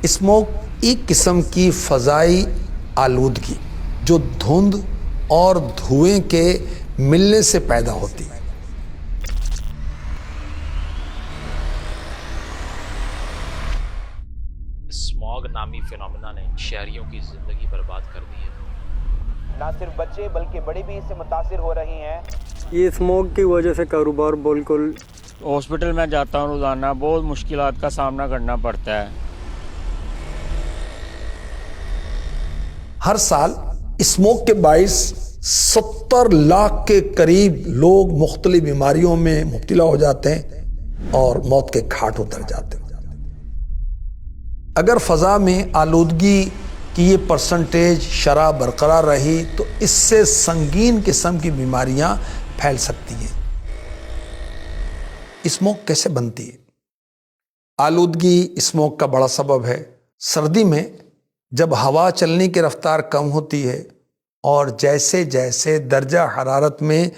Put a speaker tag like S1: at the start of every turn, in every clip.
S1: Smoke ایک قسم کی فضائی آلودگی جو دھند اور دھوئیں کے ملنے سے پیدا ہوتی ہے۔
S2: اسموگ نامی فینومینا نے شہریوں کی زندگی برباد کر دی ہے۔
S3: نہ صرف بچے بلکہ بڑے بھی اس سے متاثر ہو رہے ہیں۔
S4: یہ اسموگ کی وجہ سے کاروبار بالکل،
S5: ہاسپٹل میں جاتا ہوں روزانہ، بہت مشکلات کا سامنا کرنا پڑتا ہے۔
S1: ہر سال اسموک کے باعث 70 لاکھ کے قریب لوگ مختلف بیماریوں میں مبتلا ہو جاتے ہیں اور موت کے گھاٹ اتر جاتے ہیں۔ اگر فضا میں آلودگی کی یہ پرسنٹیج شرح برقرار رہی تو اس سے سنگین قسم کی بیماریاں پھیل سکتی ہیں۔ اسموک کیسے بنتی ہے؟ آلودگی اسموک کا بڑا سبب ہے۔ سردی میں جب ہوا چلنے کی رفتار کم ہوتی ہے اور جیسے جیسے درجہ حرارت میں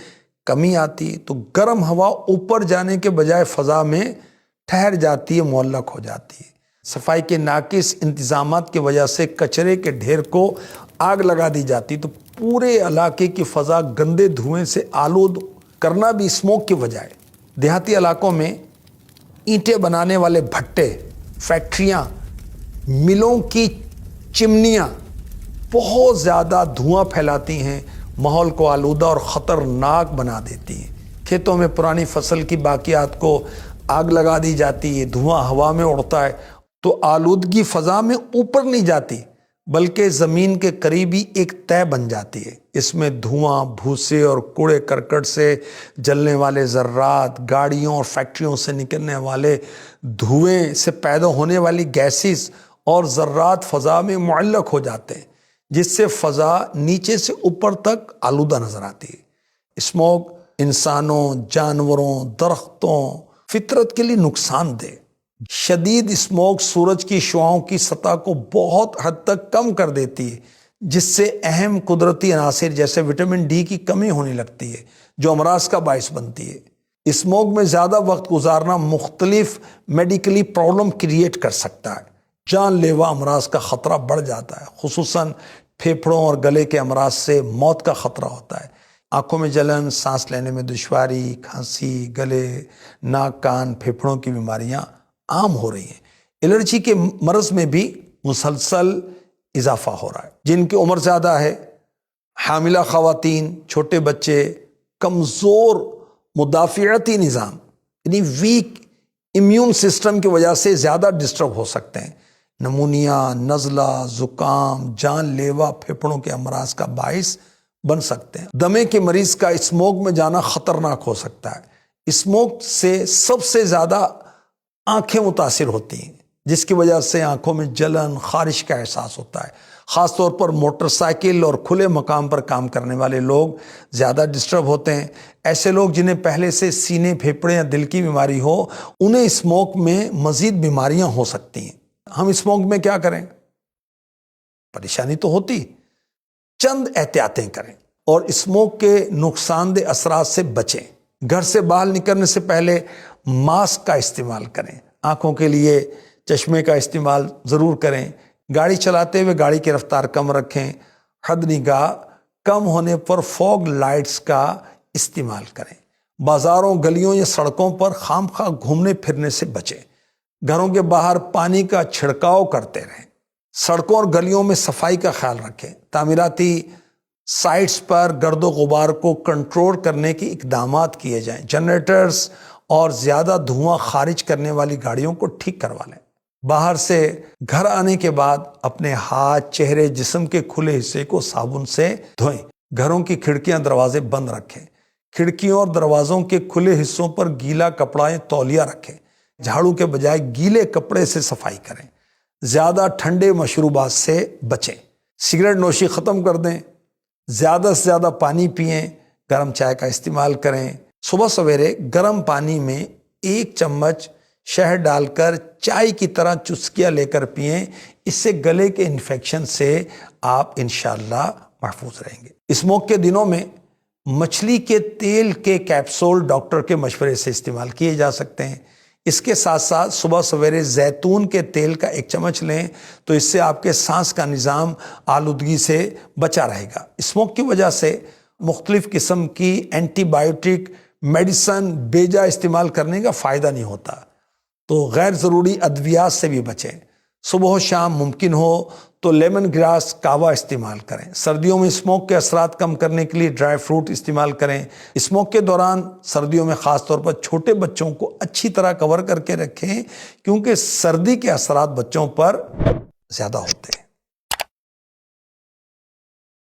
S1: کمی آتی تو گرم ہوا اوپر جانے کے بجائے فضا میں ٹھہر جاتی ہے، معلق ہو جاتی ہے۔ صفائی کے ناقص انتظامات کی وجہ سے کچرے کے ڈھیر کو آگ لگا دی جاتی تو پورے علاقے کی فضا گندے دھوئیں سے آلود کرنا بھی اسموک کی وجہ ہے۔ دیہاتی علاقوں میں اینٹیں بنانے والے بھٹے، فیکٹریاں، ملوں کی چمنیاں بہت زیادہ دھواں پھیلاتی ہیں، ماحول کو آلودہ اور خطرناک بنا دیتی ہیں۔ کھیتوں میں پرانی فصل کی باقیات کو آگ لگا دی جاتی ہے، دھواں ہوا میں اڑتا ہے تو آلودگی فضا میں اوپر نہیں جاتی بلکہ زمین کے قریبی ایک تہہ بن جاتی ہے۔ اس میں دھواں، بھوسے اور کوڑے کرکٹ سے جلنے والے ذرات، گاڑیوں اور فیکٹریوں سے نکلنے والے دھوئیں سے پیدا ہونے والی گیسز اور ذرات فضا میں معلق ہو جاتے ہیں، جس سے فضا نیچے سے اوپر تک آلودہ نظر آتی ہے۔ اسموگ انسانوں، جانوروں، درختوں، فطرت کے لیے نقصان دہ۔ شدید اسموگ سورج کی شعاؤں کی سطح کو بہت حد تک کم کر دیتی ہے، جس سے اہم قدرتی عناصر جیسے وٹامن ڈی کی کمی ہونے لگتی ہے، جو امراض کا باعث بنتی ہے۔ اسموگ میں زیادہ وقت گزارنا مختلف میڈیکلی پرابلم کریٹ کر سکتا ہے۔ جان لیوا امراض کا خطرہ بڑھ جاتا ہے، خصوصاً پھیپھڑوں اور گلے کے امراض سے موت کا خطرہ ہوتا ہے۔ آنکھوں میں جلن، سانس لینے میں دشواری، کھانسی، گلے، ناک، کان، پھیپھڑوں کی بیماریاں عام ہو رہی ہیں۔ الرجی کے مرض میں بھی مسلسل اضافہ ہو رہا ہے۔ جن کی عمر زیادہ ہے، حاملہ خواتین، چھوٹے بچے، کمزور مدافعتی نظام یعنی ویک امیون سسٹم کی وجہ سے زیادہ ڈسٹرب ہو سکتے ہیں۔ نمونیا، نزلہ، زکام، جان لیوا پھیپھڑوں کے امراض کا باعث بن سکتے ہیں۔ دمے کے مریض کا اسموگ میں جانا خطرناک ہو سکتا ہے۔ اسموگ سے سب سے زیادہ آنکھیں متاثر ہوتی ہیں، جس کی وجہ سے آنکھوں میں جلن، خارش کا احساس ہوتا ہے۔ خاص طور پر موٹر سائیکل اور کھلے مقام پر کام کرنے والے لوگ زیادہ ڈسٹرب ہوتے ہیں۔ ایسے لوگ جنہیں پہلے سے سینے، پھیپھڑے یا دل کی بیماری ہو، انہیں اسموگ میں مزید بیماریاں ہو سکتی ہیں۔ ہم اسموگ میں کیا کریں؟ پریشانی تو ہوتی، چند احتیاطیں کریں اور اسموگ کے نقصان دہ اثرات سے بچیں۔ گھر سے باہر نکلنے سے پہلے ماسک کا استعمال کریں۔ آنکھوں کے لیے چشمے کا استعمال ضرور کریں۔ گاڑی چلاتے ہوئے گاڑی کی رفتار کم رکھیں۔ حد نگاہ کم ہونے پر فوگ لائٹس کا استعمال کریں۔ بازاروں، گلیوں یا سڑکوں پر خام خواہ گھومنے پھرنے سے بچیں۔ گھروں کے باہر پانی کا چھڑکاؤ کرتے رہیں۔ سڑکوں اور گلیوں میں صفائی کا خیال رکھیں۔ تعمیراتی سائٹس پر گرد و غبار کو کنٹرول کرنے کے اقدامات کیے جائیں۔ جنریٹرز اور زیادہ دھواں خارج کرنے والی گاڑیوں کو ٹھیک کروا لیں۔ باہر سے گھر آنے کے بعد اپنے ہاتھ، چہرے، جسم کے کھلے حصے کو صابن سے دھوئیں۔ گھروں کی کھڑکیاں، دروازے بند رکھیں۔ کھڑکیوں اور دروازوں کے کھلے حصوں پر گیلا کپڑا یا تولیہ رکھیں۔ جھاڑو کے بجائے گیلے کپڑے سے صفائی کریں۔ زیادہ ٹھنڈے مشروبات سے بچیں۔ سگریٹ نوشی ختم کر دیں۔ زیادہ سے زیادہ پانی پئیں۔ گرم چائے کا استعمال کریں۔ صبح سویرے گرم پانی میں 1 چمچ شہد ڈال کر چائے کی طرح چسکیاں لے کر پئیں۔ اس سے گلے کے انفیکشن سے آپ انشاءاللہ محفوظ رہیں گے۔ اسموگ کے دنوں میں مچھلی کے تیل کے کیپسول ڈاکٹر کے مشورے سے استعمال کیے جا سکتے ہیں۔ اس کے ساتھ ساتھ صبح سویرے زیتون کے تیل کا 1 چمچ لیں تو اس سے آپ کے سانس کا نظام آلودگی سے بچا رہے گا۔ اسموک کی وجہ سے مختلف قسم کی اینٹی بائیوٹک میڈیسن بیجا استعمال کرنے کا فائدہ نہیں ہوتا، تو غیر ضروری ادویات سے بھی بچیں۔ صبح و شام ممکن ہو تو لیمن گراس کہوہ استعمال کریں۔ سردیوں میں اسموک کے اثرات کم کرنے کے لیے ڈرائی فروٹ استعمال کریں۔ اسموک کے دوران سردیوں میں خاص طور پر چھوٹے بچوں کو اچھی طرح کور کر کے رکھیں، کیونکہ سردی کے اثرات بچوں پر زیادہ ہوتے ہیں۔